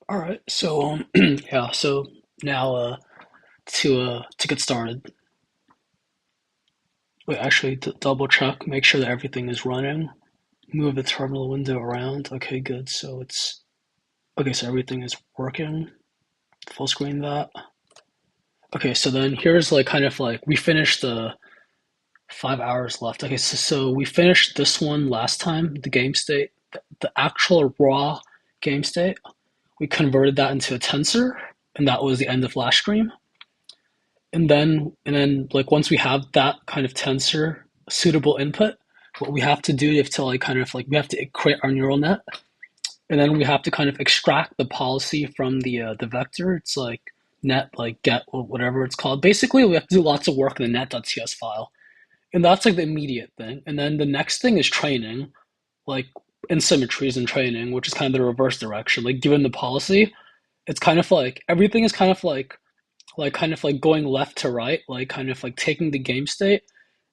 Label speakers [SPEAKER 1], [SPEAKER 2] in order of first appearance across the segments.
[SPEAKER 1] All right. So yeah. So now to get started, wait. Actually, to double check, make sure that everything is running. Move the terminal window around. Okay, good. So it's okay. So everything is working. Full screen that. Okay. So then here's like kind of like we finished the 5 hours left. Okay. So we finished this one last time. The game state, the actual raw game state. We converted that into a tensor, and that was the end of last stream. And then like once we have that kind of tensor suitable input, what we have to do is to like kind of like we have to create our neural net, and then we have to kind of extract the policy from the vector. It's like net like get whatever it's called. Basically, we have to do lots of work in the net.ts file, and that's like the immediate thing. And then the next thing is training, like in symmetries and training, which is kind of the reverse direction. Like given the policy, it's kind of like everything is kind of like going left to right, like kind of like taking the game state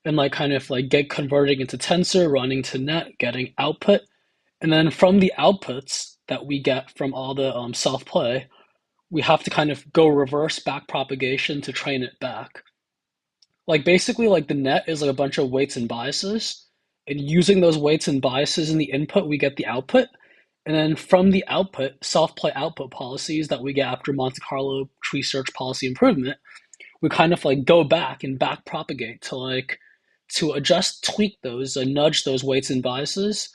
[SPEAKER 1] and like kind of like get converting into tensor, running to net, getting output, and then from the outputs that we get from all the self play, we have to kind of go reverse back propagation to train it back. Like basically, like the net is like a bunch of weights and biases, and using those weights and biases in the input, we get the output. And then from the output, self play output policies that we get after Monte Carlo tree search policy improvement, we kind of like go back and back propagate to like to adjust, tweak those, and nudge those weights and biases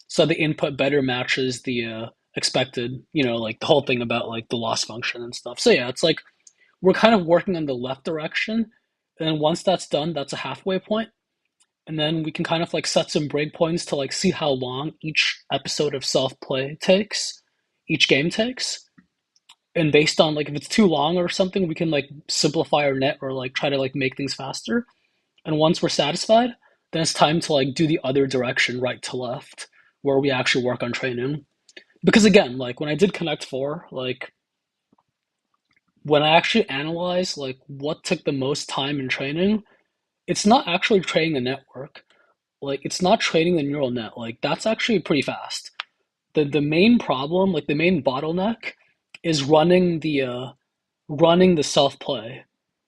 [SPEAKER 1] so the input better matches the expected, like the whole thing about like the loss function and stuff. So yeah, it's like we're kind of working in the left direction. And then once that's done, that's a halfway point. And then we can kind of like set some breakpoints to like see how long each episode of self play takes, each game takes. And based on like if it's too long or something, we can like simplify our net or like try to like make things faster. And once we're satisfied, then it's time to like do the other direction, right to left, where we actually work on training. Because again, like when I did Connect 4, like when I actually analyze like what took the most time in training, it's not actually training the network. Like it's not training the neural net. Like that's actually pretty fast. The main problem, like the main bottleneck, is running the self play.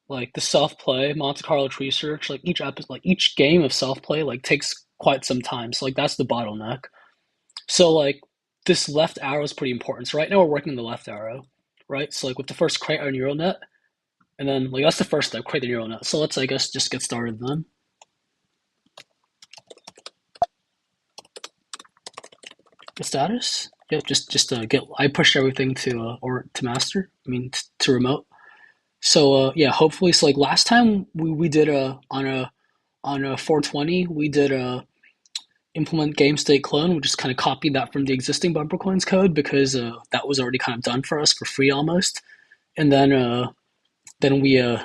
[SPEAKER 1] Like the self play, Monte Carlo tree search, like each episode, like each game of self play, like takes quite some time. So like that's the bottleneck. So like this left arrow is pretty important. So right now we're working the left arrow, right? So like with the first create our neural net, and then like that's the first step, create the neural net. So let's I guess just get started then. The status, yeah, just get. I pushed everything to or to master. I mean to remote. So yeah, hopefully. So like last time we did a 420, we did a implement game state clone. We just kind of copied that from the existing BumperCoins code because that was already kind of done for us for free almost. And then we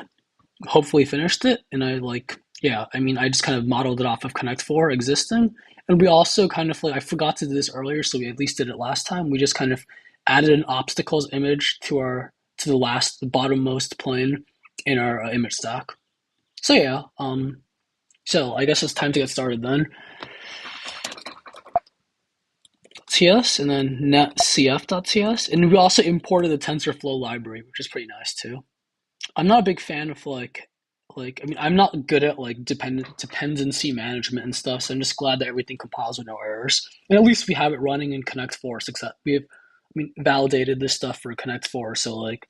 [SPEAKER 1] hopefully finished it. And I like yeah, I mean I just kind of modeled it off of Connect 4 existing. And we also kind of like I forgot to do this earlier, so we at least did it last time. We just kind of added an obstacles image to the bottommost plane in our image stack. So yeah, so I guess it's time to get started then. TS and then netcf.ts, and we also imported the TensorFlow library, which is pretty nice too. I'm not a big fan of like I mean I'm not good at like dependency management and stuff, so I'm just glad that everything compiles with no errors. And at least we have it running in Connect 4 success. We have validated this stuff for Connect 4, so like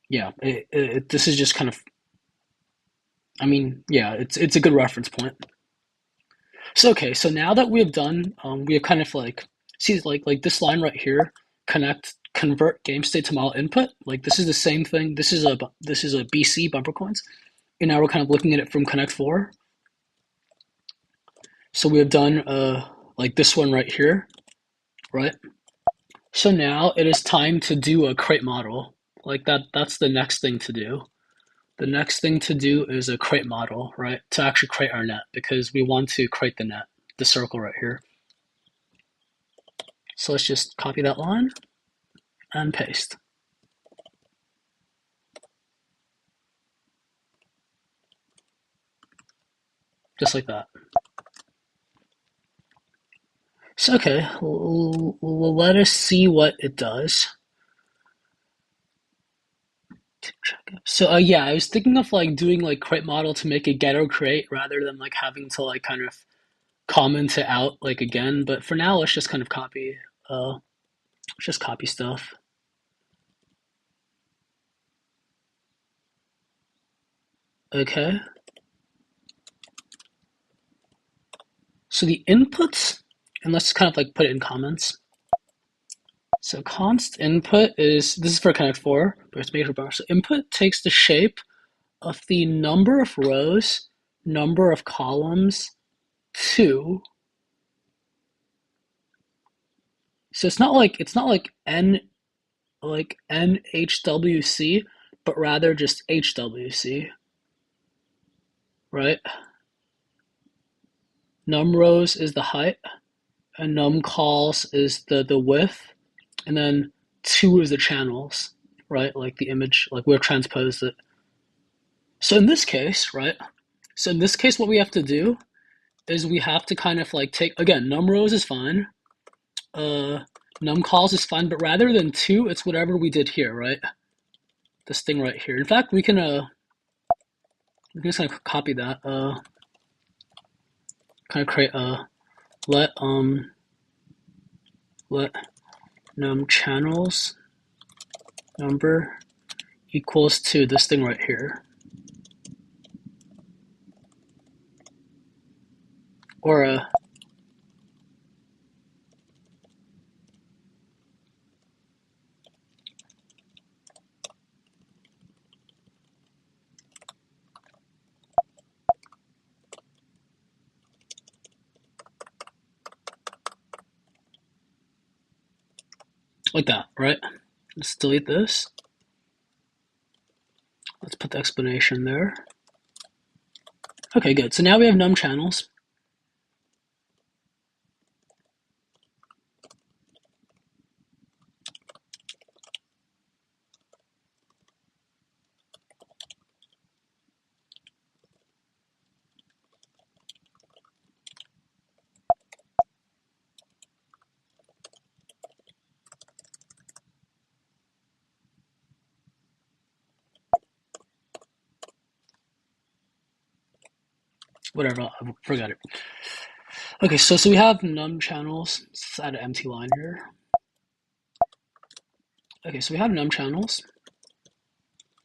[SPEAKER 1] yeah, this is just kind of yeah, it's a good reference point. So okay, so now that we have done, we have kind of like see like this line right here, convert game state to model input. Like this is the same thing. This is a BC bumper coins, and now we're kind of looking at it from Connect 4. So we have done like this one right here, right? So now it is time to do a crate model. Like that's the next thing to do. The next thing to do is a crate model, right? To actually create our net because we want to create the net, the circle right here. So let's just copy that line and paste. Just like that. So okay, let us see what it does. So yeah, I was thinking of like doing like create model to make it get or create rather than like having to like kind of comment it out like again. But for now, let's just kind of copy. Let's just copy stuff. Okay. So the inputs, and let's kind of like put it in comments. So const input is, this is for Connect 4, but it's made for bar. So input takes the shape of the number of rows, number of columns, 2. So it's not like NHWC, but rather just HWC, right? Num rows is the height, and num calls is the width, and then 2 is the channels, right? Like the image, like we've transposed it. So in this case, right? So in this case, what we have to do is we have to kind of like take, again, num rows is fine, num calls is fine, but rather than 2, it's whatever we did here, right? This thing right here. In fact, we can just kind of copy that, kind of create let let num channels number equals to this thing right here, or like that, right? Let's delete this. Let's put the explanation there. Okay, good. So now we have num channels. Whatever, I forgot it. Okay, so we have num channels. Let's add an empty line here. Okay, so we have num channels.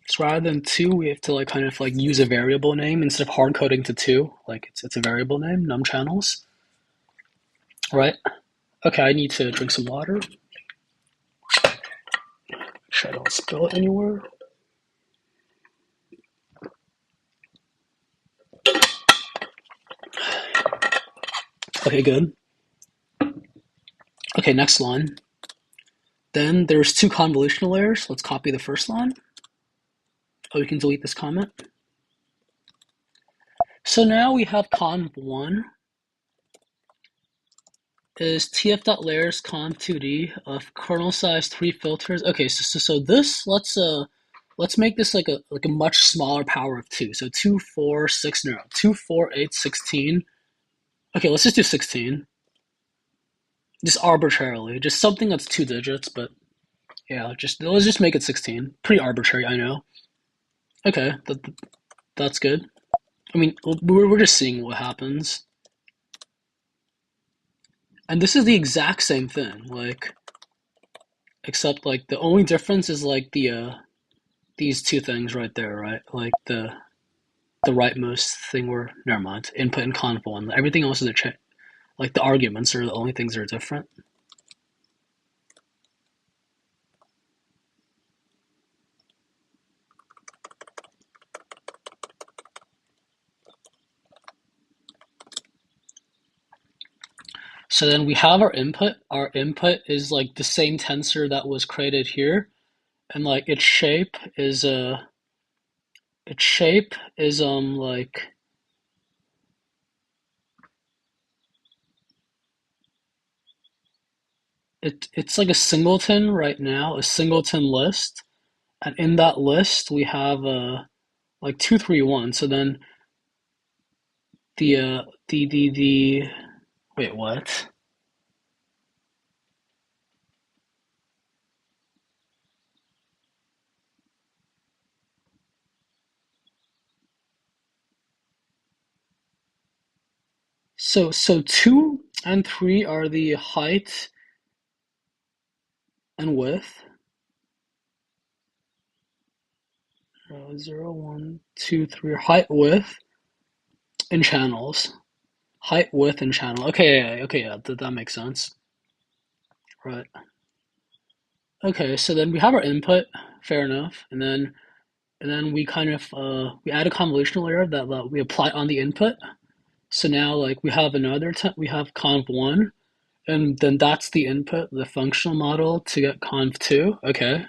[SPEAKER 1] So rather than 2, we have to like kind of like use a variable name instead of hard coding to 2. Like it's a variable name, num channels. Right? Okay, I need to drink some water. Make sure I don't spill it anywhere. Okay, good. Okay, next line. Then there's 2 convolutional layers. Let's copy the first line. Oh, we can delete this comment. So now we have conv1 is tf.layers conv2d of kernel size 3 filters. Okay, so this, let's make this like a much smaller power of 2. So 2, 4, 6, no, 2, 4, 8, 16. Okay, let's just do 16. Just arbitrarily, just something that's 2 digits, but yeah, let's just make it 16. Pretty arbitrary, I know. Okay, that's good. I mean, we're just seeing what happens. And this is the exact same thing, like, except like the only difference is like these 2 things right there, right? Like the rightmost thing where, never mind, input and conv one. Everything else is like the arguments are the only things that are different. So then we have our input. Our input is like the same tensor that was created here, and like its shape is like it's like a singleton right now, a singleton list, and in that list we have like 231. So then the wait, what? So 2 and 3 are the height and width. 0, 1, 2, 3 height, width, and channels. Height, width, and channel. Okay, yeah, okay, yeah, that makes sense. Right. Okay, so then we have our input, fair enough, and then we kind of we add a convolutional layer that we apply on the input. So now like we have we have conv1, and then that's the input, the functional model to get conv2. Okay,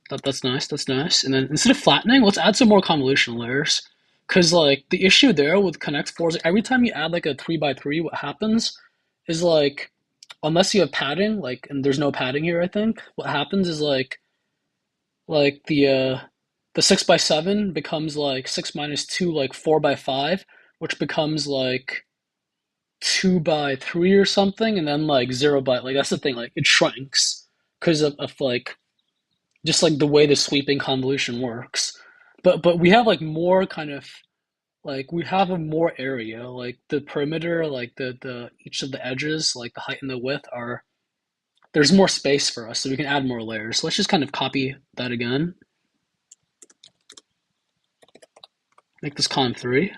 [SPEAKER 1] that's nice. That's nice. And then instead of flattening, let's add some more convolutional layers. Cause like the issue there with connect four is like, every time you add like a 3 by 3, what happens is like unless you have padding, like and there's no padding here, I think what happens is like the 6 by 7 becomes like 6 - 2, like 4 by 5, which becomes like 2 by 3 or something, and then like 0 by like that's the thing, like it shrinks because of like just like the way the sweeping convolution works. But we have like more kind of like we have a more area, like the perimeter, like the each of the edges, like the height and the width are there's more space for us, so we can add more layers. So let's just kind of copy that again, make this conv3,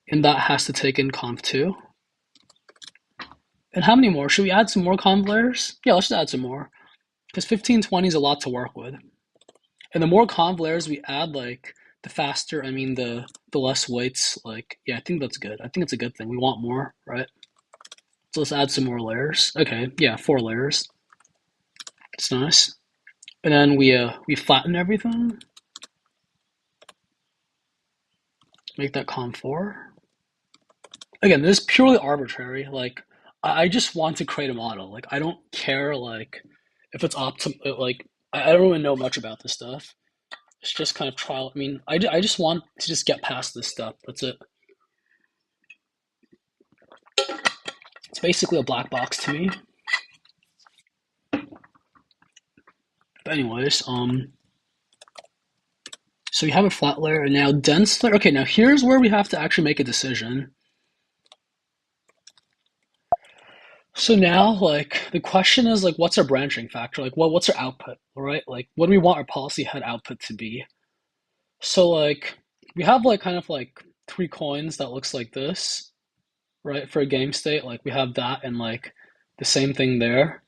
[SPEAKER 1] and that has to take in conv2. And how many more? Should we add some more conv layers? Yeah, let's just add some more, because 1520 is a lot to work with. And the more conv layers we add, like the faster, I mean the less weights, like yeah, I think that's good. I think it's a good thing. We want more, right? So let's add some more layers. Okay, yeah, 4 layers. It's nice. And then we flatten everything. Make that conv4. Again, this is purely arbitrary. Like I just want to create a model. Like I don't care like if it's optimal. Like I don't really know much about this stuff. It's just kind of trial. I mean, I just want to just get past this step. That's it. It's basically a black box to me. But anyways, so we have a flat layer and now dense layer. Okay, now here's where we have to actually make a decision. So now, like, the question is like, what's our branching factor? Like, what's our output, all right? Like, what do we want our policy head output to be? So like, we have like kind of like 3 coins that looks like this, right? For a game state, like we have that and like the same thing there.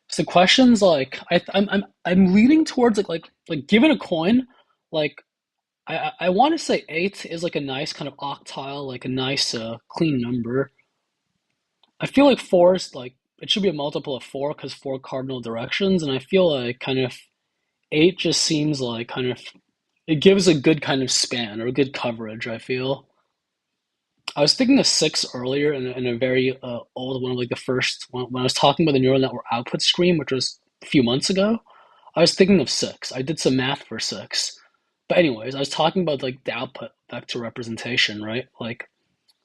[SPEAKER 1] So the question's like, I'm leaning towards like given a coin, like I want to say 8 is like a nice kind of octile, like a nice clean number. I feel like 4 is like it should be a multiple of 4 because 4 cardinal directions, and I feel like kind of 8 just seems like kind of it gives a good kind of span or a good coverage, I feel. I was thinking of 6 earlier in a very old one, like the first when I was talking about the neural network output stream, which was a few months ago. I was thinking of 6. I did some math for 6. But anyways, I was talking about like the output vector representation, right? Like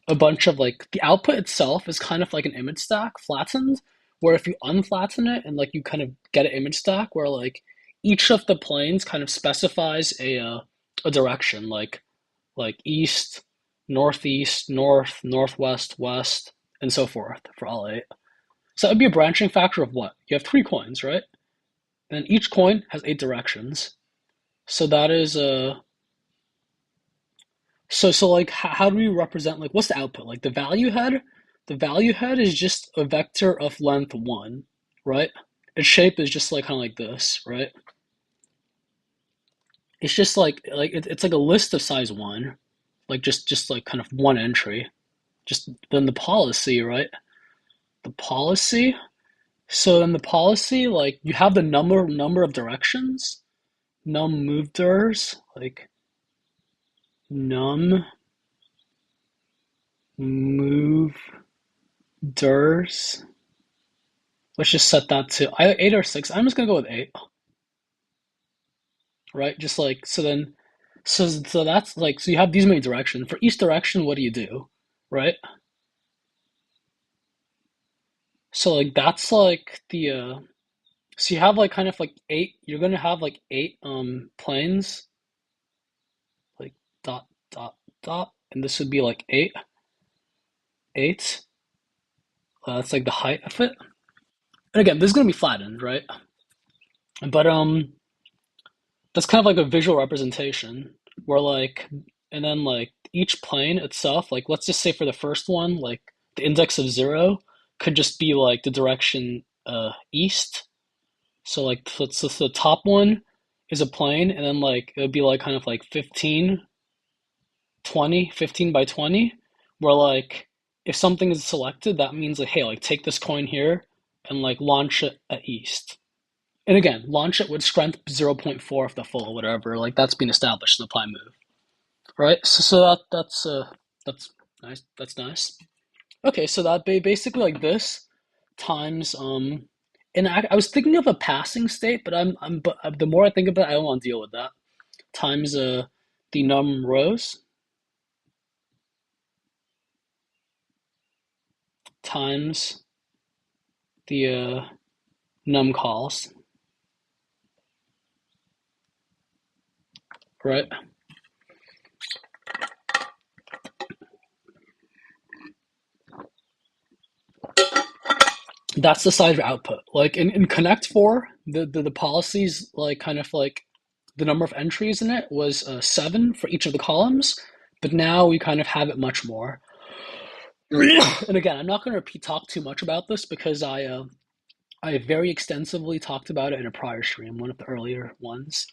[SPEAKER 1] a bunch of like the output itself is kind of like an image stack flattened, where if you unflatten it and like you kind of get an image stack where like each of the planes kind of specifies a direction, like east, northeast, north, northwest, west, and so forth for all 8. So that would be a branching factor of what? You have 3 coins, right? And each coin has 8 directions. So that is so like how do we represent like what's the output? Like the value head? The value head is just a vector of length 1, right? Its shape is just like kind of like this, right? It's just it's like a list of size 1, like just like kind of one entry. Just then the policy, right? The policy. So in the policy, like you have the number of directions, num movers, like num movers. Let's just set that to 8 or 6. I'm just gonna go with 8, right? Just like so then, so that's like so you have these many directions. For each direction, what do you do, right? So like that's like the so you have like kind of like 8. You're gonna have like 8 planes, like dot dot dot, and this would be like 8. 8. That's like the height of it. And again, this is gonna be flattened, right? But that's kind of like a visual representation where like, and then like each plane itself, like let's just say for the first one, like the index of 0 could just be like the direction east. So like so the top one is a plane, and then like it would be like kind of like 15, 20, 15 by 20, where like if something is selected, that means like, hey, like take this coin here and like launch it at east. And again, launch it with strength 0.4 of the full, whatever. Like that's been established in the apply move, right? That's nice. That's nice. Okay, so that basically like this times and I was thinking of a passing state, but but the more I think about it, I don't want to deal with that. Times the num rows times the num calls, right? That's the size of output. Like in Connect 4, the policies like kind of like the number of entries in it was 7 for each of the columns, but now we kind of have it much more. And again, I'm not going to repeat talk too much about this because I very extensively talked about it in a prior stream, one of the earlier ones.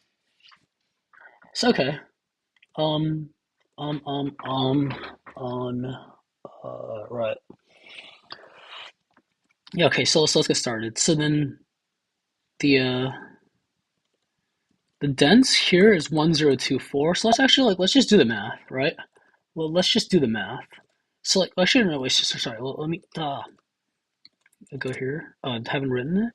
[SPEAKER 1] So okay, um, on, right. Yeah, okay, so let's get started. So then the uh the dense here is 1024. So let's actually like let's just do the math, right? Well, let's just do the math. So like actually no, wait, sorry. Let me go here. I haven't written it.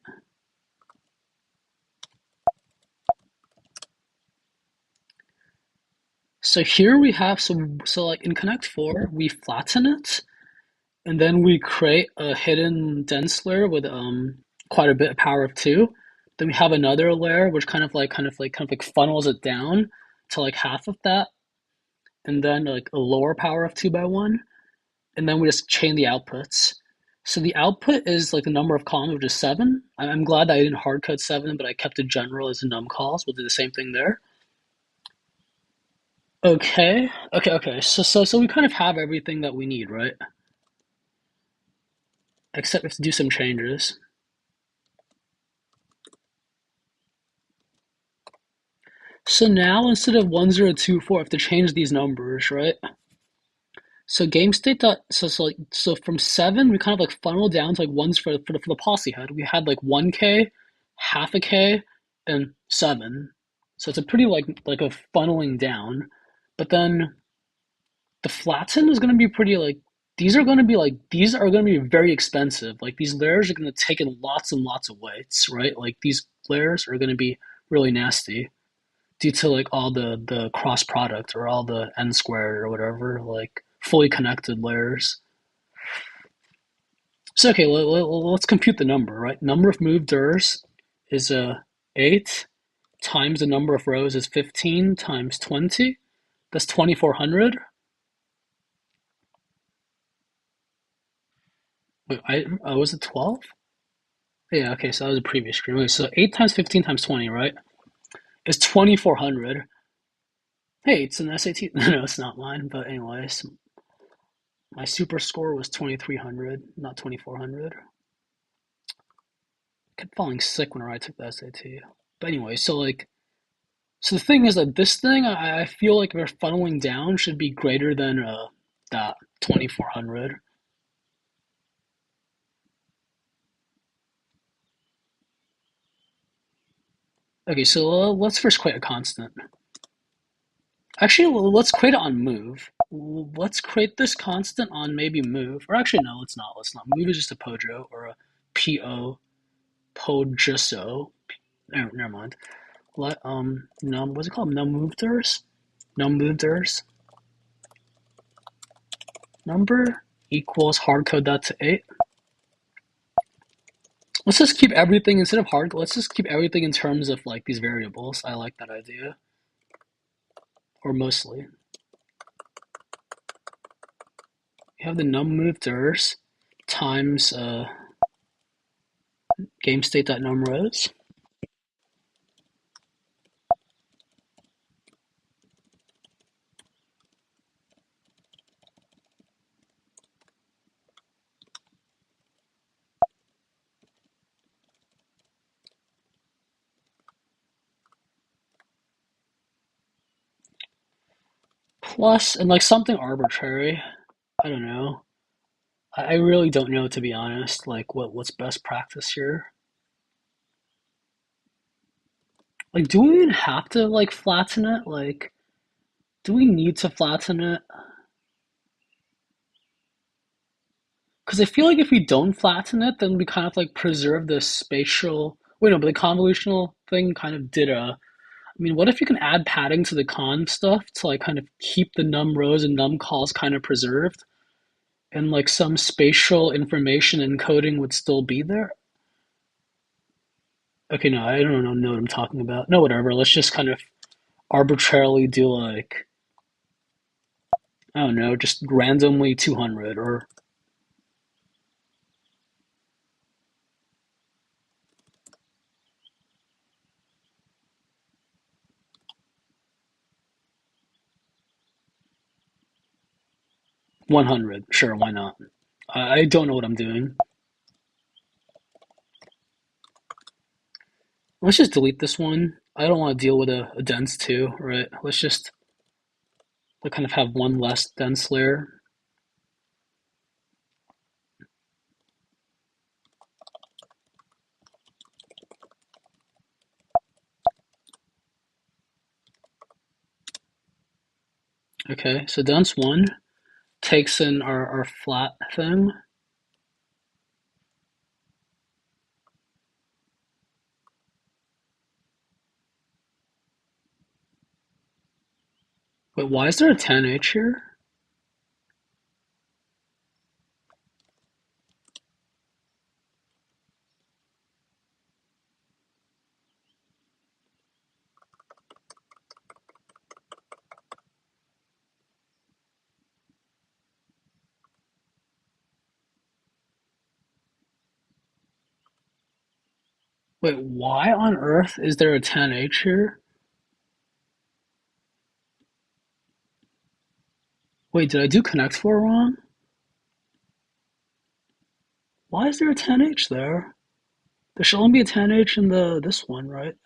[SPEAKER 1] So here we have so like in Connect 4, we flatten it, and then we create a hidden dense layer with quite a bit of power of 2. Then we have another layer which kind of like funnels it down to like half of that, and then like a lower power of 2 by 1, and then we just chain the outputs. So the output is like the number of columns, which is 7. I'm glad that I didn't hard code 7, but I kept it general as a num calls. We'll do the same thing there. Okay. So we kind of have everything that we need, right? Except we have to do some changes. So now instead of 1024, I have to change these numbers, right? So game state dot so from 7 we kind of like funnel down to like ones for the policy head. We had like 1k, half a k, and 7. So it's a pretty like a funneling down. But then the flatten is going to be pretty like these are going to be very expensive. Like these layers are going to take in lots and lots of weights, right? Like these layers are going to be really nasty due to like all the cross product or all the n squared or whatever, like fully connected layers. So okay, let's compute the number, right? Number of moved durs is 8 times the number of rows is 15 times 20. That's 2400. Wait, was it 12? Yeah, okay, so that was a previous screen. Wait, so 8 times 15 times 20, right? Is 2400. Hey, it's an SAT. No, it's not mine, but anyways, my super score was 2300, not 2400. I kept falling sick whenever I took the SAT. But anyway, so the thing is that this thing, I feel like if we're funneling down should be greater than that 2400. Okay, so let's first create a constant. Actually, let's create it on move. Let's create this constant on maybe move. Or actually, no, let's not. Let's not. Move is just a pojo or a po pojuso. Never mind. Let num what's it called? Num movers. Num movers. Number equals hard code that to 8. Let's just keep everything instead of hard. Let's just keep everything in terms of like these variables. I like that idea, or mostly. We have the num movers times game state.num rows plus, and like something arbitrary. I don't know. I really don't know, to be honest, like what's best practice here. Like, do we even have to like flatten it? Like, do we need to flatten it? Because I feel like if we don't flatten it, then we kind of like preserve the spatial. Wait, no, but the convolutional thing kind of did a. I mean, what if you can add padding to the conv stuff to like kind of keep the num rows and num calls kind of preserved, and like some spatial information encoding would still be there? Okay, no, I don't know what I'm talking about. No, whatever. Let's just kind of arbitrarily do like, I don't know, just randomly 200 or 100. Sure, why not? I don't know what I'm doing. Let's just delete this one. I don't want to deal with a dense two, right? Let's just like kind of have one less dense layer. Okay, so dense one takes in our flat thing. Wait, why is there a 10H here? Wait, why on earth is there a 10H here? Wait, did I do connect for wrong? Why is there a 10H there? There should only be a 10H in the this one, right?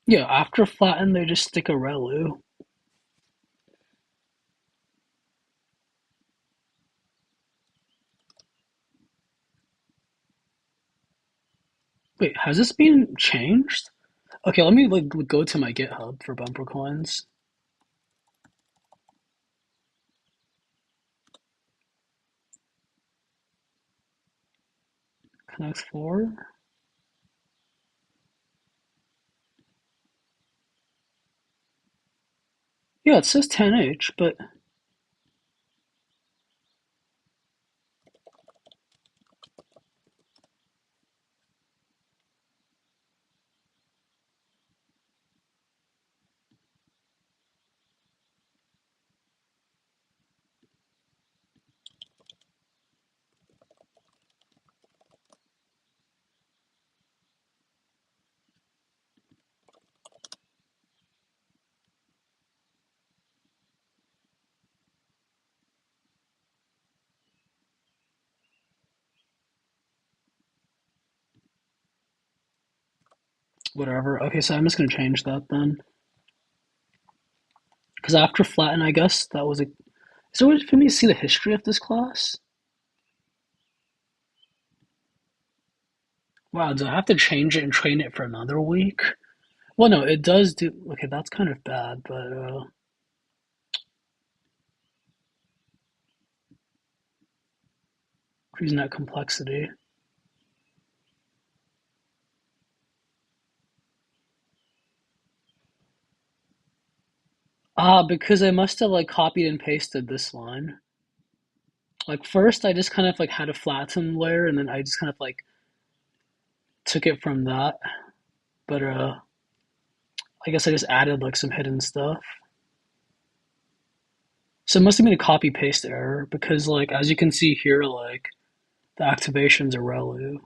[SPEAKER 1] Yeah, after flatten, they just stick a relu. Wait, has this been changed? Okay, let me like go to my GitHub for BumperCoins. Connect for. Yeah, it says 10H, but whatever. Okay, so I'm just gonna change that then. Because after flatten, I guess that was a. Is there a way for me to see the history of this class? Wow, do I have to change it and train it for another week? Well, no, it does do. Okay, that's kind of bad, but increasing that complexity. Ah, because I must have like copied and pasted this line. Like first, I just kind of like had a flattened layer, and then I just kind of like took it from that. But I guess I just added like some hidden stuff. So it must have been a copy paste error because like as you can see here, like the activations are ReLU.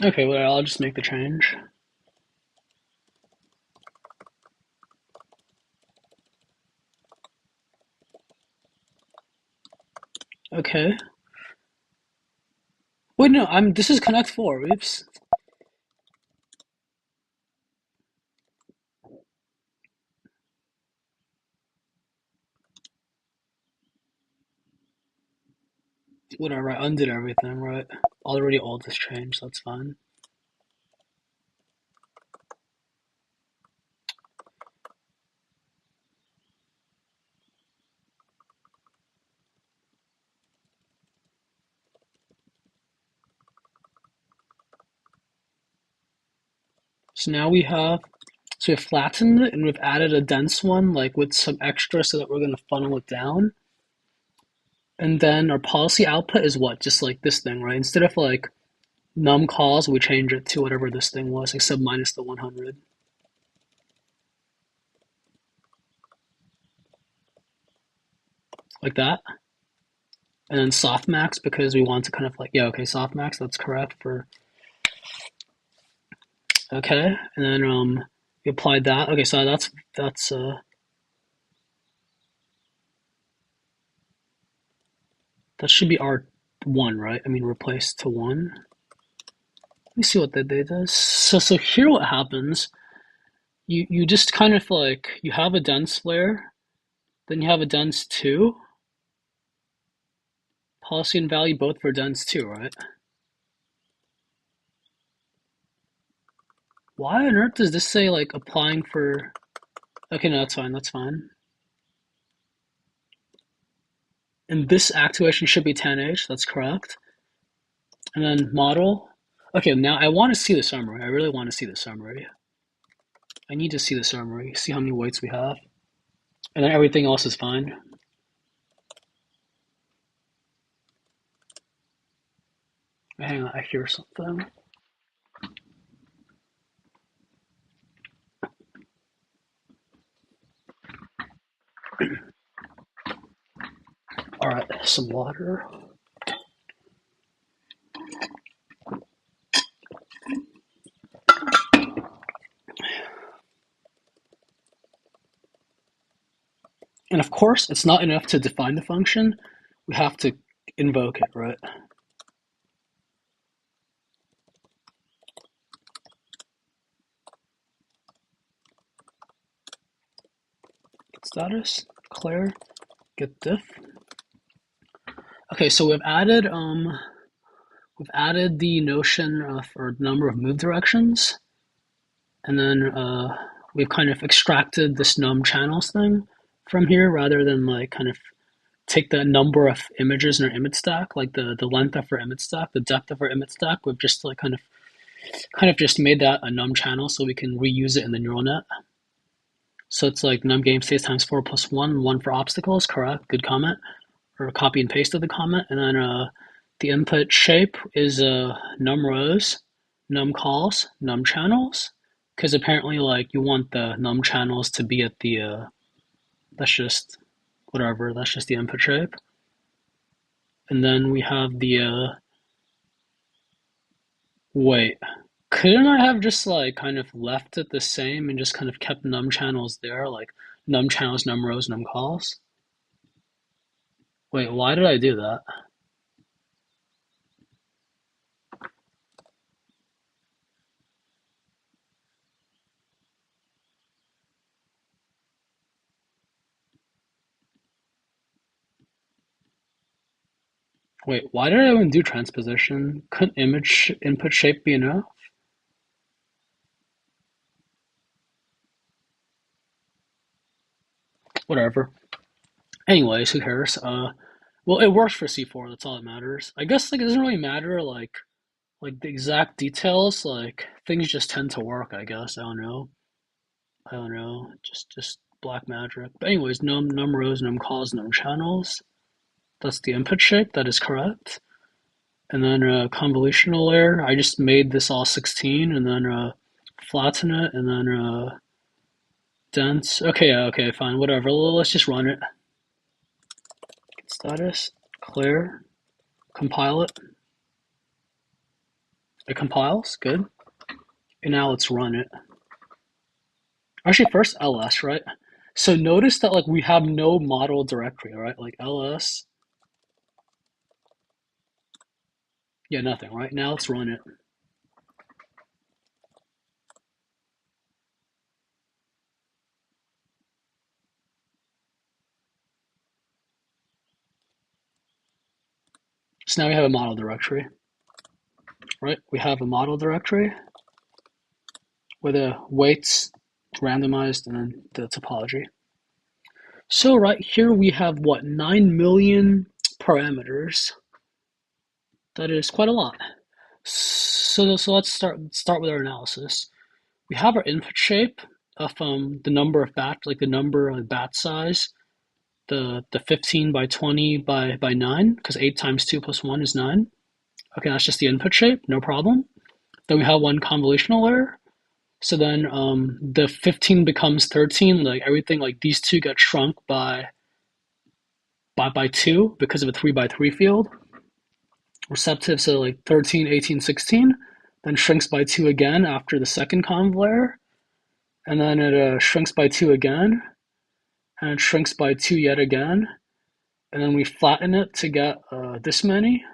[SPEAKER 1] Okay, well I'll just make the change. Okay. Wait, no, I'm. This is Connect 4. Oops. Whatever. I undid everything, right? Already all this changed. That's fine. So now we have. So we've flattened it and we've added a dense one, like with some extra, so that we're gonna funnel it down. And then our policy output is what? Just like this thing, right? Instead of like num calls, we change it to whatever this thing was, except minus the 100. Like that. And then softmax because we want to kind of like, yeah, okay, softmax, that's correct for, okay. And then we applied that. Okay, so that should be our one, right? I mean, replace to one. Let me see what that does. So here what happens, you just kind of like, you have a dense layer, then you have a dense two, policy and value both for dense two, right? Why on earth does this say like applying for, okay, no, that's fine, that's fine. And this activation should be 10H, that's correct. And then model. Okay, now I want to see the summary. I really want to see the summary. I need to see the summary, see how many weights we have. And then everything else is fine. Hang on, I hear something. All right, some water. And of course, it's not enough to define the function. We have to invoke it, right? Get status, declare, get diff. Okay, so we've added the notion of or number of move directions, and then we've kind of extracted this num channels thing from here rather than like kind of take the number of images in our image stack, like the length of our image stack, the depth of our image stack. We've just like kind of just made that a num channel so we can reuse it in the neural net. So it's like num game states times 4 plus 1, 1 for obstacles, correct, good comment. Or copy and paste of the comment. And then the input shape is num rows, num calls, num channels. Because apparently like you want the num channels to be at the, that's just, whatever, that's just the input shape. And then we have the, wait, couldn't I have just like kind of left it the same and just kind of kept num channels there, like num channels, num rows, num calls? Wait, why did I do that? Wait, why did I even do transposition? Couldn't image input shape be enough? Whatever. Anyways, who cares? Well, it works for C4. That's all that matters. I guess like it doesn't really matter like the exact details. Like things just tend to work. I guess I don't know. I don't know. Just black magic. But anyways, num rows, num calls, num channels. That's the input shape. That is correct. And then convolutional layer. I just made this all 16, and then flatten it, and then dense. Okay, yeah, okay, fine, whatever. Let's just run it. Status, clear, compile it. It compiles, good. And now let's run it. Actually, first ls, right? So notice that like we have no model directory, right? Like ls, yeah, nothing, right? Now let's run it. So now we have a model directory, right? We have a model directory where the weights randomized and then the topology. So right here we have what, 9 million parameters. That is quite a lot. So let's start with our analysis. We have our input shape of the number of bat, like the number of bat size, the 15 by 20 by 9, because 8 times 2 plus 1 is 9. Okay, that's just the input shape, no problem. Then we have one convolutional layer. So then the 15 becomes 13, like everything, like these two get shrunk by 2 because of a 3 by 3 field. Receptive, so like 13, 18, 16, then shrinks by 2 again after the second conv layer, and then it shrinks by 2 again, and it shrinks by 2 yet again, and then we flatten it to get this many,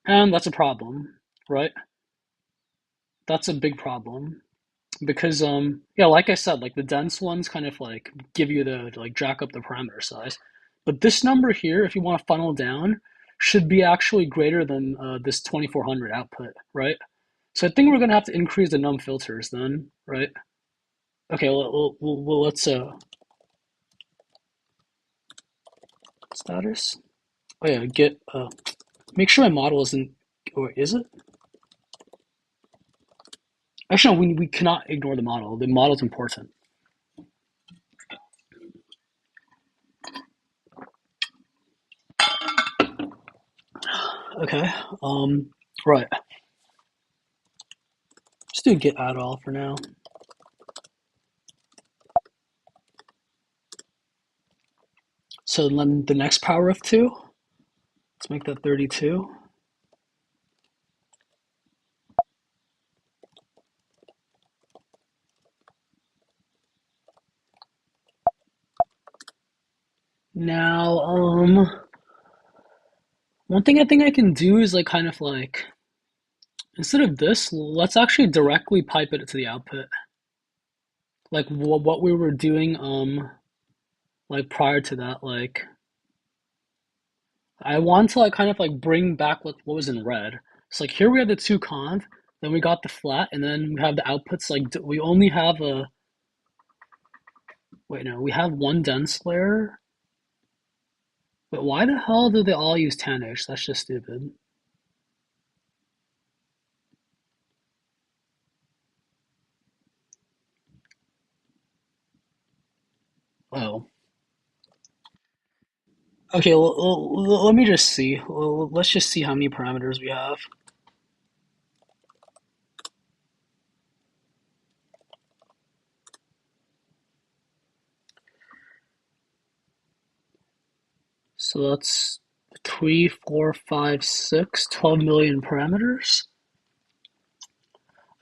[SPEAKER 1] and that's a problem, right? That's a big problem. Because yeah, like I said, like the dense ones kind of like give you the like jack up the parameter size, but this number here, if you want to funnel down, should be actually greater than this 2400 output, right? So I think we're gonna have to increase the num filters then, right? Okay, let's status. Oh yeah, get make sure my model isn't, or is it? Actually, no, we cannot ignore the model. The model's important. Okay, right. Just do get add all for now. So then the next power of 2, let's make that 32. Now, one thing I think I can do is like kind of like, instead of this, let's actually directly pipe it to the output. Like what we were doing, like prior to that, like I want to like kind of like bring back what was in red. So like here we have the 2 conv, then we got the flat, and then we have the outputs. Like we only have a, wait, no, we have one dense layer. But why the hell do they all use tanh? That's just stupid. Oh. Okay, let me just see. Let's just see how many parameters we have. So that's 3, 4, 5, 6, 12 million parameters.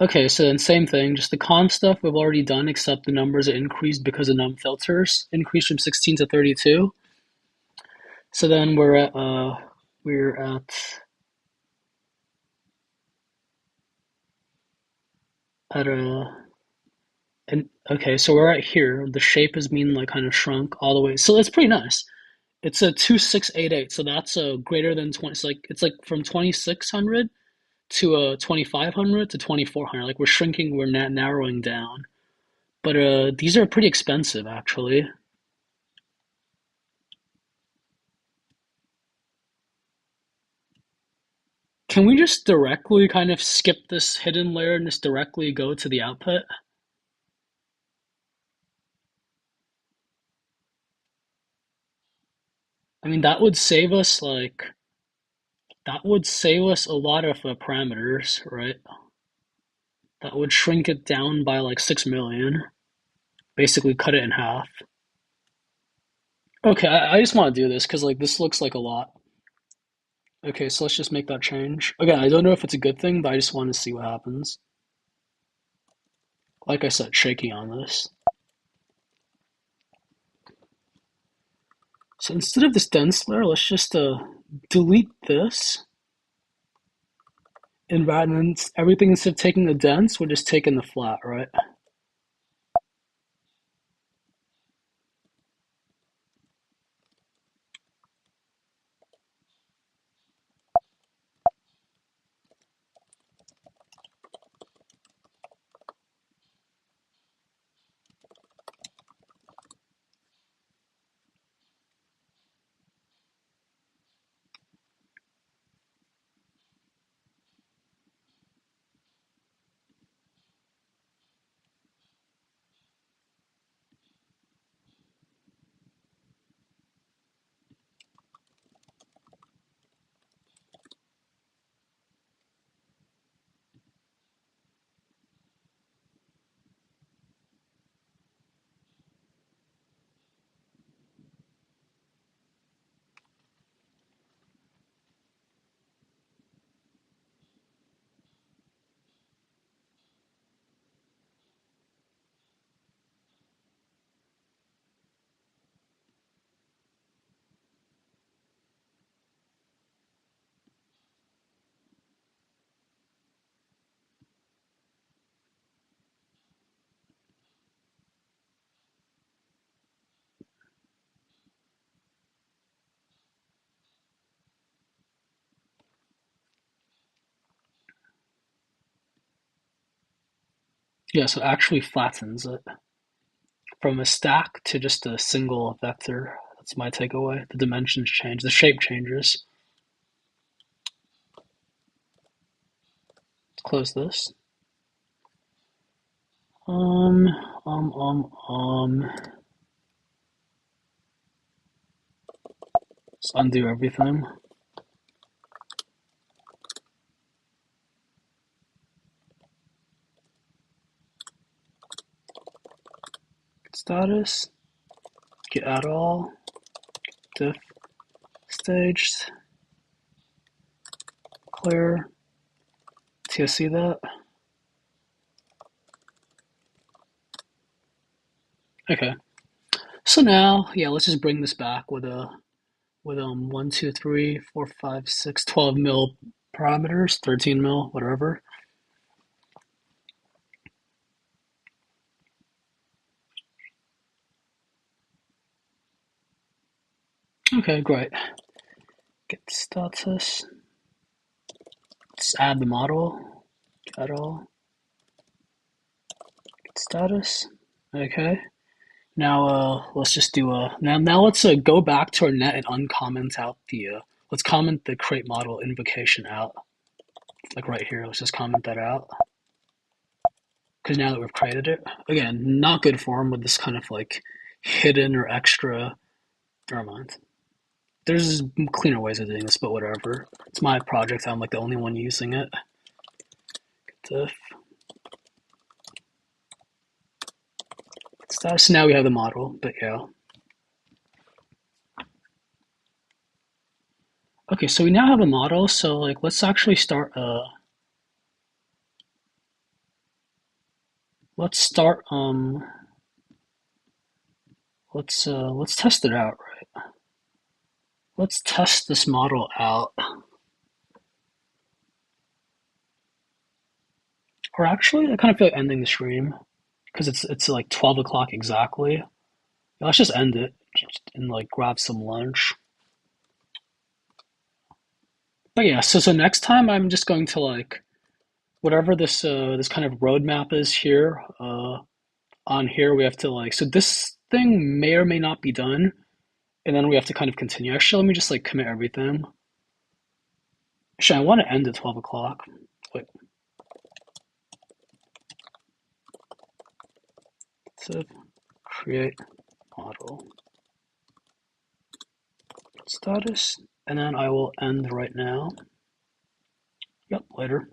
[SPEAKER 1] Okay, so then same thing, just the conv stuff we've already done, except the numbers are increased because of num filters, increased from 16 to 32. So then we're at a and okay, so we're at here. The shape is mean like kind of shrunk all the way. So that's pretty nice. It's a 2688, so that's a greater than 20. It's like from 2600 to 2500 to 2400. Like we're shrinking, we're narrowing down. But these are pretty expensive actually. Can we just directly kind of skip this hidden layer and just directly go to the output? I mean, that would save us a lot of parameters, right? That would shrink it down by like 6 million, basically cut it in half. Okay, I just want to do this because like this looks like a lot. Okay, so let's just make that change. Again, I don't know if it's a good thing, but I just want to see what happens. Like I said, shaky on this. So instead of this dense layer, let's just delete this. And rather than everything, instead of taking the dense, we're just taking the flat, right? Yeah, so it actually flattens it from a stack to just a single vector. That's my takeaway. The dimensions change, the shape changes. Let's close this. Um, um, um, um. Let's undo everything. Status, get add all, diff, staged, clear. TSC that. Okay. So now, yeah, let's just bring this back with 1, 2, 3, 4, 5, 6, 12 mil parameters, 13 mil, whatever. Okay, great. Get status. Let's add the model. Add all. Get status. Okay. Now let's just do now let's go back to our net and uncomment out the let's comment the create model invocation out. Like right here, let's just comment that out. Because now that we've created it, again, not good form with this kind of like hidden or extra. Never mind. There's cleaner ways of doing this, but whatever. It's my project. I'm like the only one using it. Diff. So now we have the model, but yeah. Okay, so we now have a model. So like, let's actually start. let's start. Let's test it out. Right? Let's test this model out. Or actually, I kind of feel like ending the stream because it's like 12 o'clock exactly. Yeah, let's just end it and like grab some lunch. But yeah, so next time I'm just going to like whatever this kind of roadmap is here. On here we have to like so this thing may or may not be done, and then we have to kind of continue. Actually, let me just like commit everything. Actually, I want to end at 12 o'clock. Wait, so create model status, and then I will end right now. Yep, later.